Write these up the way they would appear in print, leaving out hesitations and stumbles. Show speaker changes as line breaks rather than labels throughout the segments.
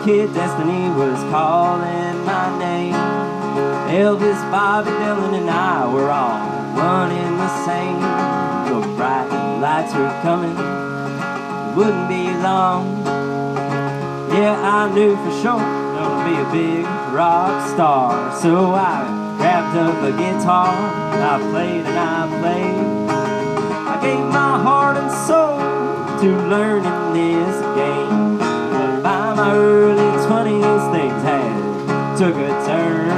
kid, destiny was calling my name. Elvis, Bobby Dylan, and I were all one in the same. The bright lights were coming, wouldn't be long. Yeah, I knew for sure gonna be a big rock star. So I grabbed up a guitar, I played and I played. I gave my heart and soul to learning this game. But by my early 20s, things had took a turn.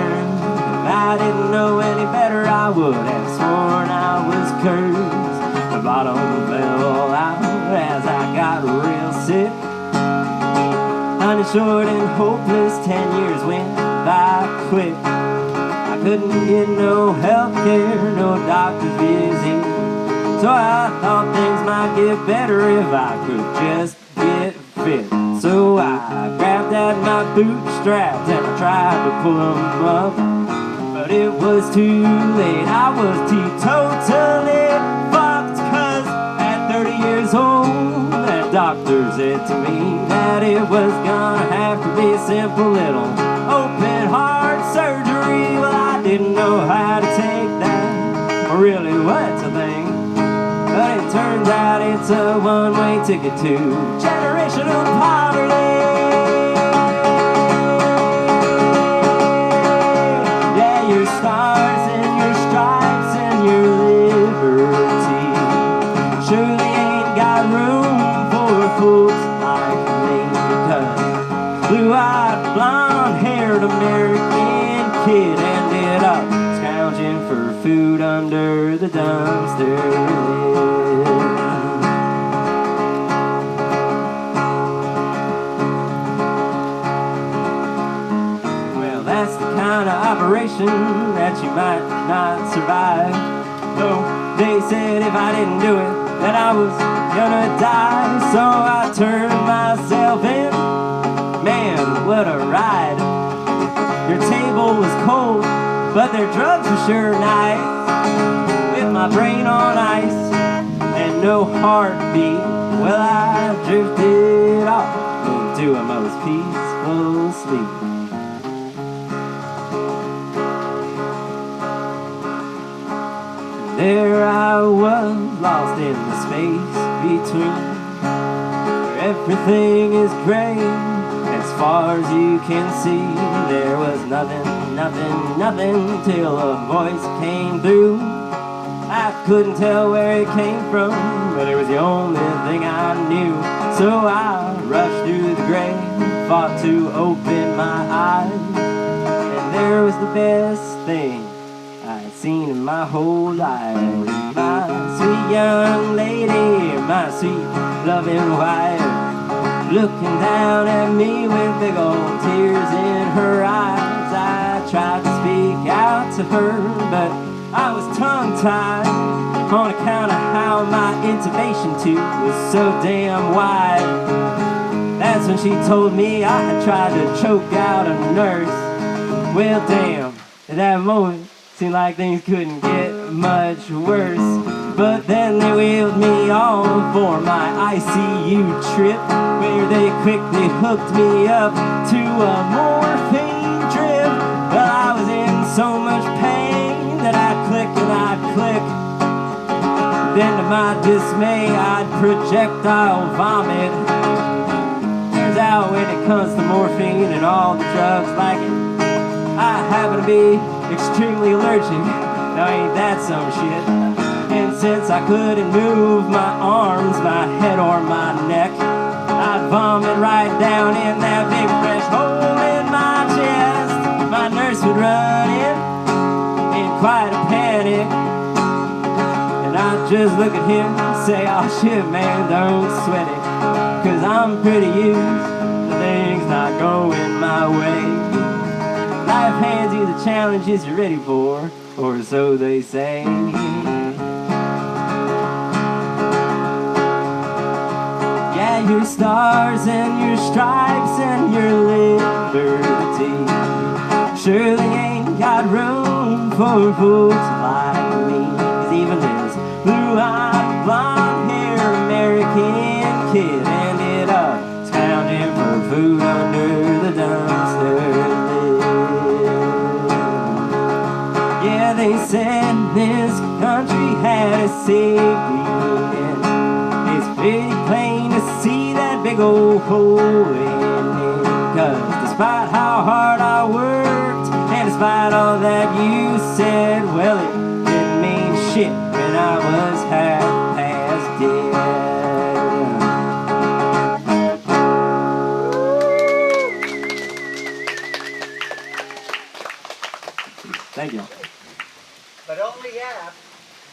If I didn't know any better, I would have sworn I was cursed. The bottom fell out as I got real sick. Uninsured and hopeless, 10 years went by quick. I couldn't get no health care, no doctor's visit. So I thought things might get better if I could just get fit. So I grabbed at my bootstraps and I tried to pull them up. But it was too late, I was teetotally fucked. 'Cause at 30 years old, that doctor said to me that it was gonna have to be a simple little open heart surgery. Well, I didn't know how to take that, or really what to think. But it turns out it's a one-way ticket to generational poverty. Yeah, your stars and your stripes and your liberty surely ain't got room for fools like me. 'Cause blue-eyed, blonde-haired American kid ended up scrounging for food under the dumpster. Well, that's the kind of operation that you might not survive. Though they said if I didn't do it, that I was gonna die. So I turned myself in. Man, what a ride. Your table was cold, but their drugs were sure nice. With my brain on ice and no heartbeat, well, I drifted off into a most peaceful sleep. There I was, lost in the space between, where everything is gray as far as you can see. There was nothing, nothing, nothing, till a voice came through. I couldn't tell where it came from, but it was the only thing I knew. So I rushed through the gray, fought to open my eyes, and there was the best thing I'd seen in my whole life. My sweet young lady, my sweet loving wife, looking down at me with big old tears in her eyes. I tried to speak out to her, but I was tongue-tied on account of how my intubation tube was so damn wide. That's when she told me I had tried to choke out a nurse. Well, damn, at that moment seemed like things couldn't get much worse. But then they wheeled me on for my ICU trip, where they quickly hooked me up to a morphine drip. Well, I was in so much pain that I'd click and I'd click. Then to my dismay, I'd projectile vomit. Turns out when it comes to morphine and all the drugs like it, I happen to be extremely allergic. Now ain't that some shit? And since I couldn't move my arms, my head or my neck, I'd vomit right down in that big fresh hole in my chest. My nurse would run in quite a panic, and I'd just look at him and say, "Oh shit, man, don't sweat it, 'cause I'm pretty used to things not going my way." Life hands you the challenges you're ready for, or so they say. Yeah, your stars and your stripes and your liberty surely ain't got room for fools like me. 'Cause even this blue-eyed, blonde-haired American kid ended up scrounging for food under the saved me. And it's pretty plain to see that big old hole in it. 'Cause despite how hard I worked, and despite all that you said, well, it didn't mean shit when I was happy.